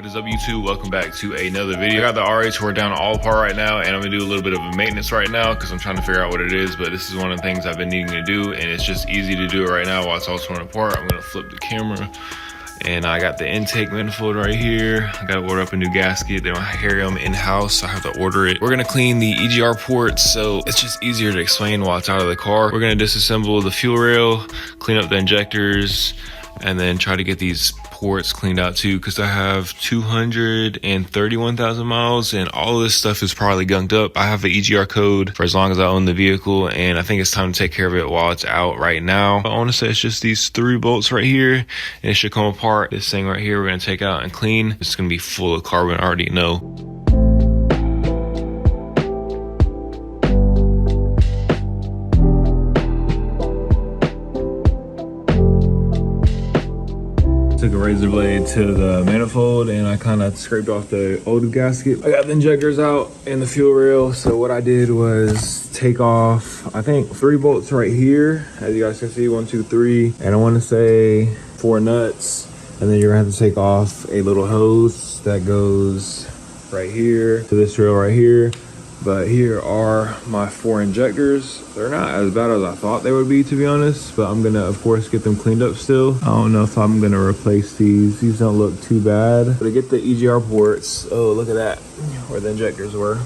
What is up, YouTube? Welcome back to another video. I got the RA tore down all apart right now, and I'm gonna do a little bit of a maintenance right now because I'm trying to figure out what it is, but this is one of the things I've been needing to do, and it's just easy to do it right now while it's all torn apart. I'm gonna flip the camera, and I got the intake manifold right here. I gotta order up a new gasket. They don't carry them in-house, so I have to order it. We're gonna clean the EGR ports, so it's just easier to explain while it's out of the car. We're gonna disassemble the fuel rail, clean up the injectors, and then try to get these ports cleaned out too, because I have 231,000 miles and all of this stuff is probably gunked up. I have an EGR code for as long as I own the vehicle, and I think it's time to take care of it while it's out right now. I want to say it's just these 3 bolts right here, and it should come apart. This thing right here we're going to take out and clean. It's going to be full of carbon, I already know. Took a razor blade to the manifold and I kind of scraped off the old gasket. I got the injectors out and the fuel rail. So what I did was take off, I think 3 bolts right here. As you guys can see, 1, 2, 3. And I want to say 4 nuts. And then you're gonna have to take off a little hose that goes right here to this rail right here. But here are my 4 injectors. They're not as bad as I thought they would be, to be honest, but I'm gonna, of course, get them cleaned up still. I don't know if I'm gonna replace these. These don't look too bad. But to get the EGR ports, oh, look at that, where the injectors were.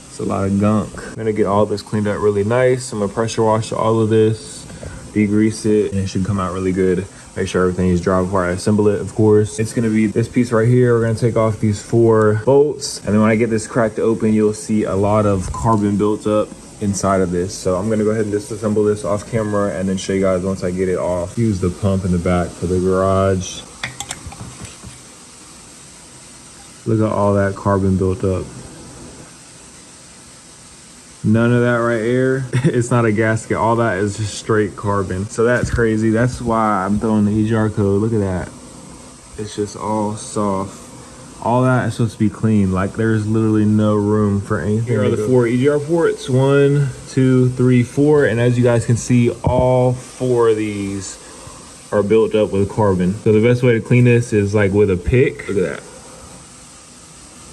It's a lot of gunk. I'm gonna get all this cleaned up really nice. I'm gonna pressure wash all of this, degrease it, and it should come out really good. Make sure everything is dry before I assemble it, of course. It's gonna be this piece right here. We're gonna take off these 4 bolts. And then when I get this cracked open, you'll see a lot of carbon built up inside of this. So I'm gonna go ahead and disassemble this off camera and then show you guys once I get it off. Use the pump in the back for the garage. Look at all that carbon built up. None of that right here, it's not a gasket. All that is just straight carbon. So that's crazy. That's why I'm throwing the EGR code. Look at that. It's just all soft. All that is supposed to be clean. Like there's literally no room for anything. Here are the 4 EGR ports. 1, 2, 3, 4. And as you guys can see, all 4 of these are built up with carbon. So the best way to clean this is like with a pick. Look at that.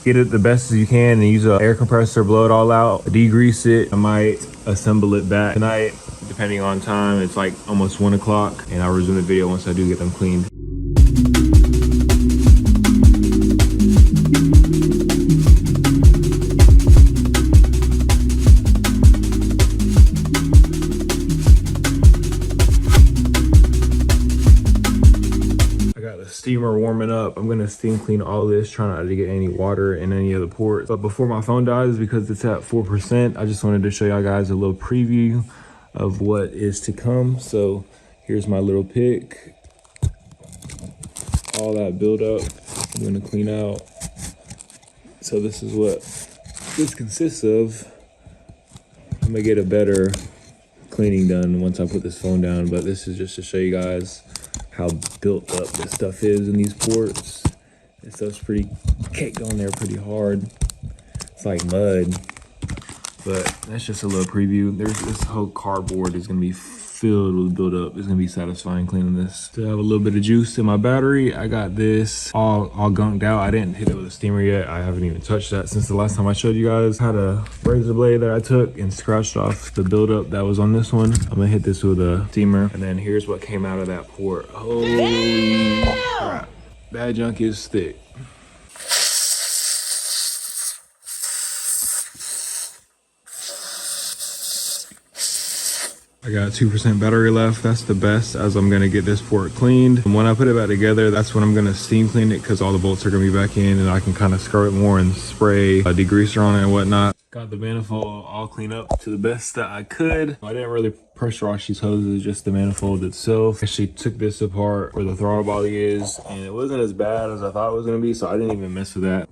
Get it the best as you can and use an air compressor, blow it all out, degrease it. I might assemble it back tonight, depending on time. It's like almost 1 o'clock, and I'll resume the video once I do get them cleaned. Steamer warming up. I'm gonna steam clean all this, try not to get any water in any of the ports. But before my phone dies, because it's at 4%, I just wanted to show y'all guys a little preview of what is to come. So here's my little pick. All that buildup I'm gonna clean out. So this is what this consists of. I'm gonna get a better cleaning done once I put this phone down, but this is just to show you guys how built up this stuff is in these ports. This stuff's pretty caked on there pretty hard. It's like mud, but that's just a little preview. There's this whole cardboard is gonna be filled with buildup. It's gonna be satisfying cleaning this. Still have a little bit of juice in my battery. I got this all gunked out. I didn't hit it with a steamer yet. I haven't even touched that since the last time I showed you guys. I had a razor blade that I took and scratched off the buildup that was on this one. I'm gonna hit this with a steamer. And then here's what came out of that port. Holy crap. That junk is thick. I got 2% battery left. That's the best, as I'm gonna get this port cleaned. And when I put it back together, that's when I'm gonna steam clean it, because all the bolts are gonna be back in and I can kind of scrub it more and spray a degreaser on it and whatnot. Got the manifold all cleaned up to the best that I could. I didn't really pressure wash these hoses, just the manifold itself. Actually took this apart where the throttle body is, and it wasn't as bad as I thought it was gonna be, so I didn't even mess with that.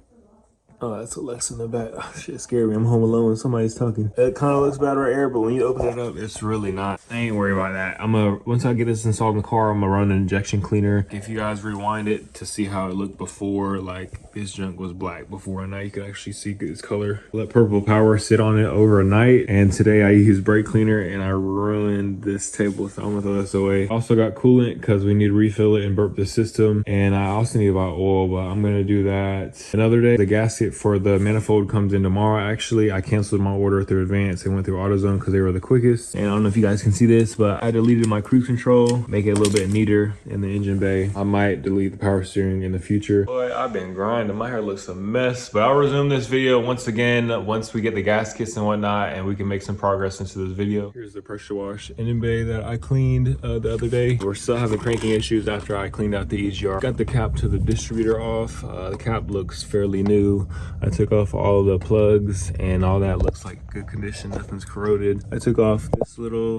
Oh, that's Alexa in the back. Oh, shit scared me. I'm home alone. Somebody's talking. It kind of looks bad right here, but when you open it up, it's really not. I ain't worried about that. Once I get this installed in the car, I'm gonna run an injection cleaner. If you guys rewind it to see how it looked before, like this junk was black before, and now you can actually see its color. Let Purple Power sit on it overnight, and today I used brake cleaner and I ruined this table, so I'm gonna throw this away. Also got coolant because we need to refill it and burp the system, and I also need to buy oil, but I'm gonna do that another day. The gasket for the manifold comes in tomorrow. Actually, I canceled my order through Advance. It went through AutoZone because they were the quickest. And I don't know if you guys can see this, but I deleted my cruise control, make it a little bit neater in the engine bay. I might delete the power steering in the future. Boy, I've been grinding. My hair looks a mess, but I'll resume this video once again once we get the gaskets and whatnot, and we can make some progress into this video. Here's the pressure wash engine bay that I cleaned the other day. We're still having cranking issues after I cleaned out the EGR. Got the cap to the distributor off. The cap looks fairly new. I took off all the plugs and all that looks like good condition. Nothing's corroded. I took off this little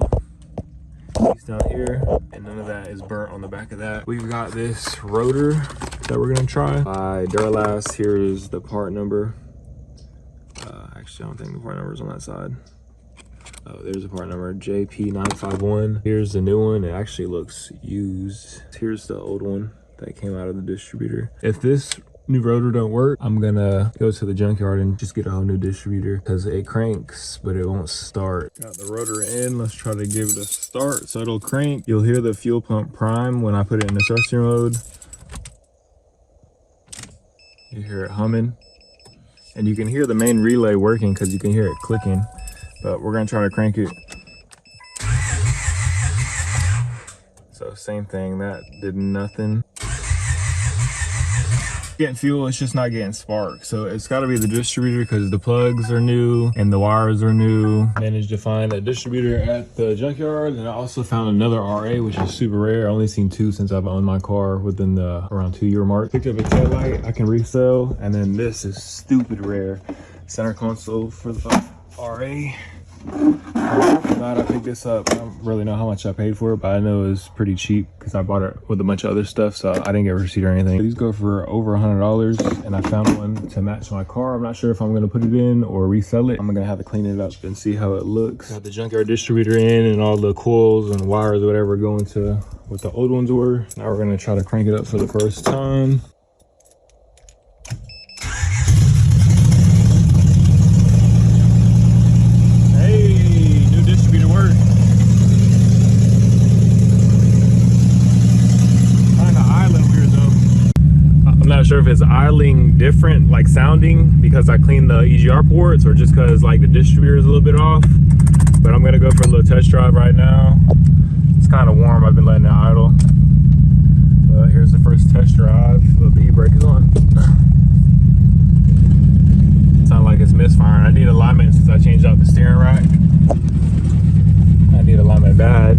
piece down here and none of that is burnt on the back of that. We've got this rotor that we're gonna try by Duralast. Here's the part number. Actually, I don't think the part number is on that side. Oh, there's a part number, JP951. Here's the new one. It actually looks used. Here's the old one that came out of the distributor. If this new rotor don't work, I'm gonna go to the junkyard and just get a whole new distributor because it cranks but it won't start. Got the rotor in. Let's try to give it a start so it'll crank. You'll hear the fuel pump prime when I put it in the thrusting mode. You hear it humming, and you can hear the main relay working because you can hear it clicking. But we're gonna try to crank it. So same thing, that did nothing. Getting fuel, it's just not getting spark. So it's got to be the distributor because the plugs are new and the wires are new. Managed to find a distributor at the junkyard, and I also found another RA, which is super rare. I only seen two since I've owned my car within the around 2-year mark. Picked up a tail light I can resell, and then this is stupid rare. Center console for the RA. I'm glad I picked this up. I don't really know how much I paid for it, but I know it was pretty cheap because I bought it with a bunch of other stuff, so I didn't get a receipt or anything. These go for over $100, and I found one to match my car. I'm not sure if I'm going to put it in or resell it. I'm going to have to clean it up and see how it looks. Got the junkyard distributor in, and all the coils and wires or whatever going to what the old ones were. Now we're going to try to crank it up for the first time. Not sure if it's idling different, like sounding, because I cleaned the EGR ports, or just because like the distributor is a little bit off. But I'm gonna go for a little test drive right now. It's kind of warm. I've been letting it idle. But here's the first test drive. The e-brake is on. Sounds like it's misfiring. I need alignment since I changed out the steering rack. I need alignment bad.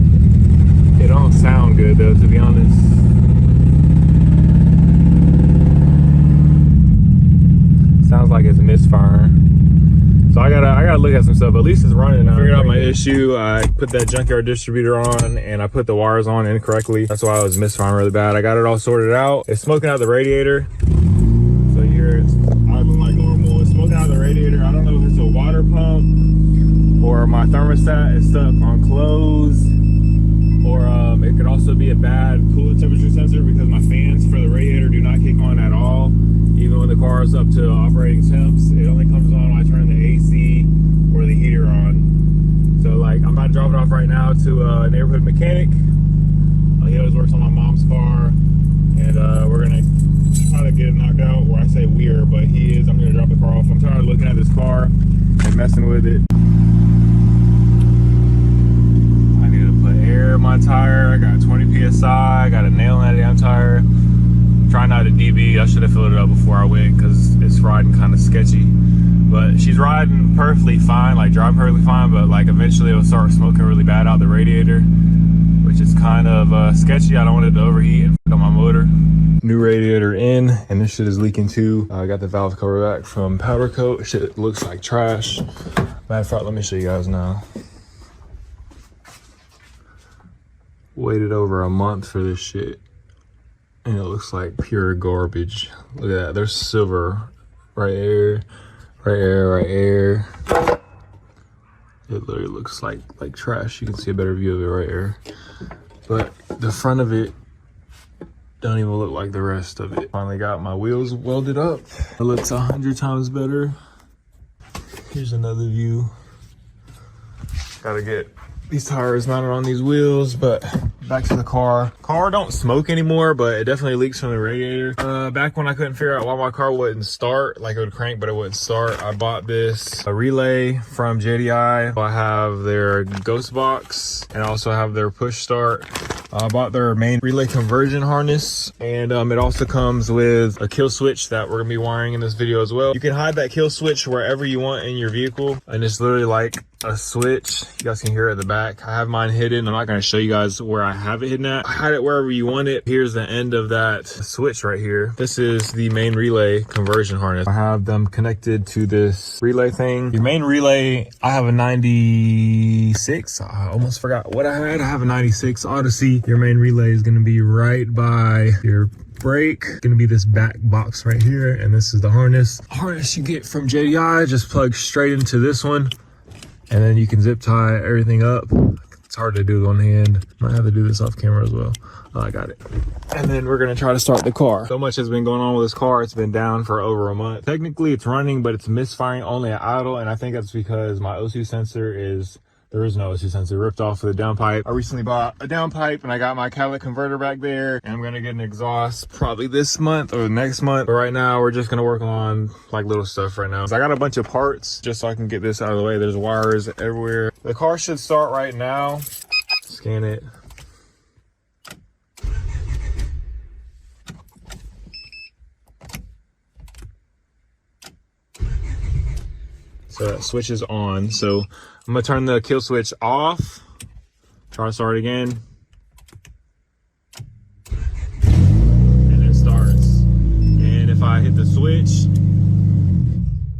It don't sound good though, to be honest. Sounds like it's misfiring. So I gotta look at some stuff. At least it's running now. I figured out my issue. I put that junkyard distributor on and I put the wires on incorrectly. That's why I was misfiring really bad. I got it all sorted out. It's smoking out the radiator. So here it's idling like normal. It's smoking out the radiator. I don't know if it's a water pump or my thermostat is stuck on closed, or it could also be a bad coolant temperature sensor because my fans for the radiator do not kick on at all. Even when the car is up to operating temps, it only comes on when I turn the AC or the heater on. So like, I'm about to drop it off right now to a neighborhood mechanic. He always works on my mom's car, and we're gonna try to get it knocked out. Or I say we're, but he is. I'm gonna drop the car off. I'm tired of looking at this car and messing with it. I need to put air in my tire. I got 20 PSI. I got a nail in that damn tire. Trying not to DB. I should have filled it up before I went because it's riding kind of sketchy. But she's riding perfectly fine, like driving perfectly fine, but like eventually it'll start smoking really bad out the radiator, which is kind of sketchy. I don't want it to overheat and fuck up my motor. New radiator in, and this shit is leaking too. I got the valve cover back from powder coat. Shit looks like trash. Matter of fact, let me show you guys now. Waited over a month for this shit, and it looks like pure garbage. Look at that, there's silver right here, right here, right here. It literally looks like trash. You can see a better view of it right here. But the front of it don't even look like the rest of it. Finally got my wheels welded up. It looks 100 times better. Here's another view. Gotta get these tires mounted on these wheels, but back to the car. Car don't smoke anymore, but it definitely leaks from the radiator. Back when I couldn't figure out why my car wouldn't start, like it would crank, but it wouldn't start, I bought a relay from JDI. I have their ghost box and I also have their push start. I bought their main relay conversion harness, and it also comes with a kill switch that we're gonna be wiring in this video as well. You can hide that kill switch wherever you want in your vehicle, and it's literally like a switch. You guys can hear it at the back. I have mine hidden. I'm not gonna show you guys where I have it hidden at. Hide it wherever you want it. Here's the end of that switch right here. This is the main relay conversion harness. I have them connected to this relay thing. Your main relay, I have a 96. I almost forgot what I had. I have a 96 Odyssey. Your main relay is gonna be right by your brake. It's gonna be this back box right here, and this is the harness. Harness you get from JDI, just plug straight into this one, and then you can zip tie everything up. It's hard to do with one hand. Might have to do this off camera as well. Oh, I got it. And then we're gonna try to start the car. So much has been going on with this car. It's been down for over a month. Technically it's running, but it's misfiring only at idle, and I think that's because my O2 sensor there is no O2 sensor, ripped off with a downpipe. I recently bought a downpipe and I got my catalytic converter back there, and I'm gonna get an exhaust probably this month or next month. But right now we're just gonna work on like little stuff right now. So I got a bunch of parts just so I can get this out of the way. There's wires everywhere. The car should start right now. Scan it. So that switch is on. So I'm gonna turn the kill switch off, try to start again, and it starts. And if I hit the switch,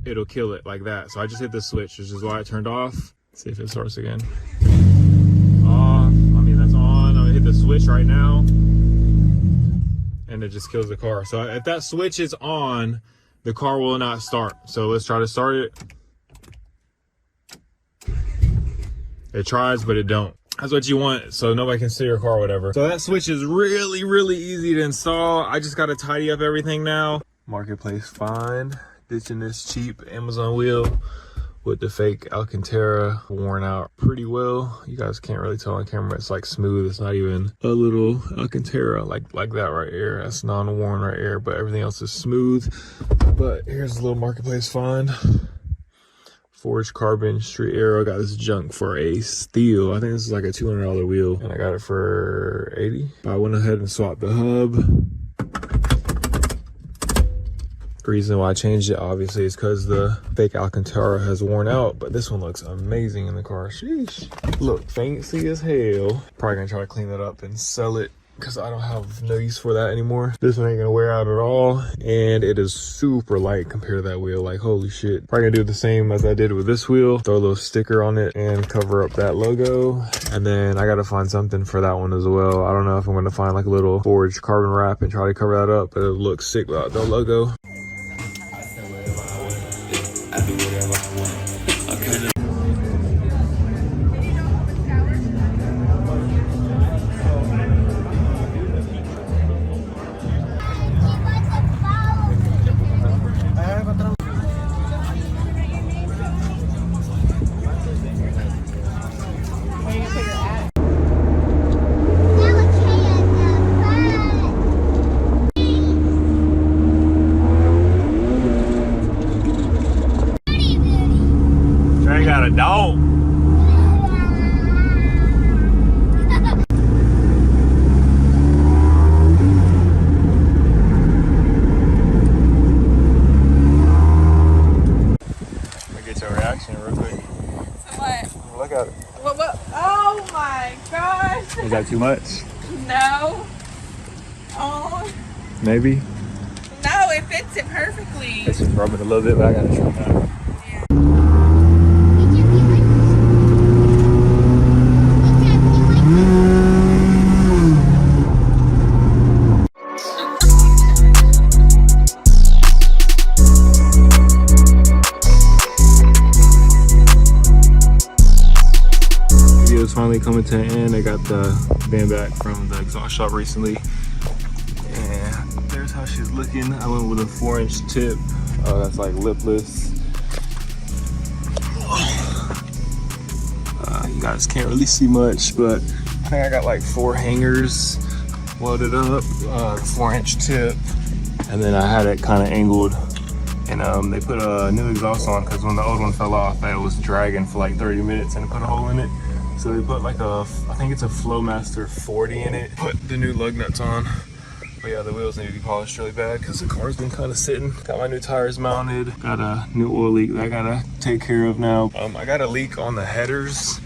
it'll kill it like that. So I just hit the switch, which is why it turned off. Let's see if it starts again. Off, I mean that's on. I'm gonna hit the switch right now, and it just kills the car. So if that switch is on, the car will not start. So let's try to start it. It tries, but it don't. That's what you want, so nobody can steal your car or whatever. So that switch is really, really easy to install. I just gotta tidy up everything now. Marketplace find, ditching this cheap Amazon wheel with the fake Alcantara, worn out pretty well. You guys can't really tell on camera, it's like smooth. It's not even a little Alcantara like that right here. That's non-worn right here, but everything else is smooth. But here's a little Marketplace find. Forged carbon street arrow. Got this junk for a steal. I think this is like a $200 wheel, and I got it for 80. I went ahead and swapped the hub. The reason why I changed it obviously is because the fake Alcantara has worn out, but this one looks amazing in the car. Sheesh. Look fancy as hell. Probably gonna try to clean that up and sell it, because I don't have no use for that anymore. This one ain't gonna wear out at all, and it is super light compared to that wheel. Like, holy shit. Probably gonna do the same as I did with this wheel. Throw a little sticker on it and cover up that logo. And then I gotta find something for that one as well. I don't know if I'm gonna find like a little forged carbon wrap and try to cover that up, but it'll look sick without the logo. I do whatever I want. Got a dog. Get your reaction real quick. So what? Look at it. What? Oh my gosh. Is that too much? No. Oh. Maybe. No, it fits it perfectly. It's just rubbing a little bit, but I gotta trim that. finally coming to an end. I got the van back from the exhaust shop recently. And there's how she's looking. I went with a 4-inch tip. That's like lipless. You guys can't really see much, but I think I got like 4 hangers welded up, 4-inch tip. And then I had it kind of angled. And they put a new exhaust on because when the old one fell off, it was dragging for like 30 minutes and it put a hole in it. So they put like I think it's a Flowmaster 40 in it. Put the new lug nuts on. But yeah, the wheels need to be polished really bad because the car's been kind of sitting. Got my new tires mounted. Got a new oil leak that I gotta take care of now. I got a leak on the headers.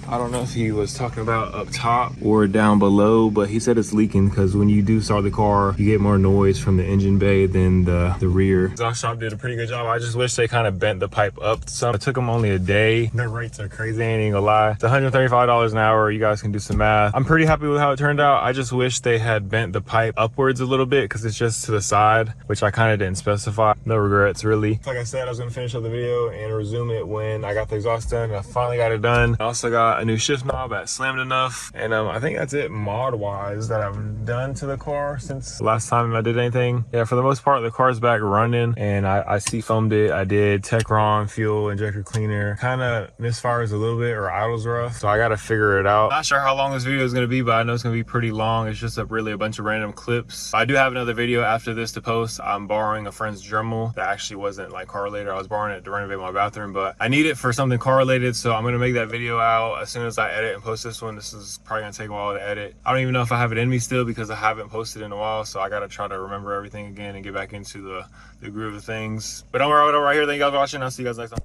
I don't know if he was talking about up top or down below, but he said it's leaking because when you do start the car, you get more noise from the engine bay than the rear. Exhaust shop did a pretty good job. I just wish they kind of bent the pipe up some. It took them only a day. Their rates are crazy, I ain't even gonna lie. It's $135 an hour. You guys can do some math. I'm pretty happy with how it turned out. I just wish they had bent the pipe upwards a little bit because it's just to the side, which I kind of didn't specify. No regrets, really. Like I said, I was gonna finish up the video and resume it when I got the exhaust done. I finally got it done. I also got a new shift knob at Slammed Enough, and I think that's it mod wise that I've done to the car since the last time I did anything. Yeah, for the most part the car's back running, and I seafoamed it. I did Techron fuel injector cleaner. Kind of misfires a little bit or idles rough, so I gotta figure it out. Not sure how long this video is gonna be, but I know it's gonna be pretty long. It's just really a bunch of random clips. I do have another video after this to post. I'm borrowing a friend's Dremel that actually wasn't like car related. I was borrowing it to renovate my bathroom, but I need it for something car related, so I'm gonna make that video out as soon as I edit and post this one. This is probably gonna take a while to edit. I don't even know if I have it in me still because I haven't posted in a while, so I gotta try to remember everything again and get back into the groove of things. But don't worry about it right here. Thank you guys for watching. I'll see you guys next time.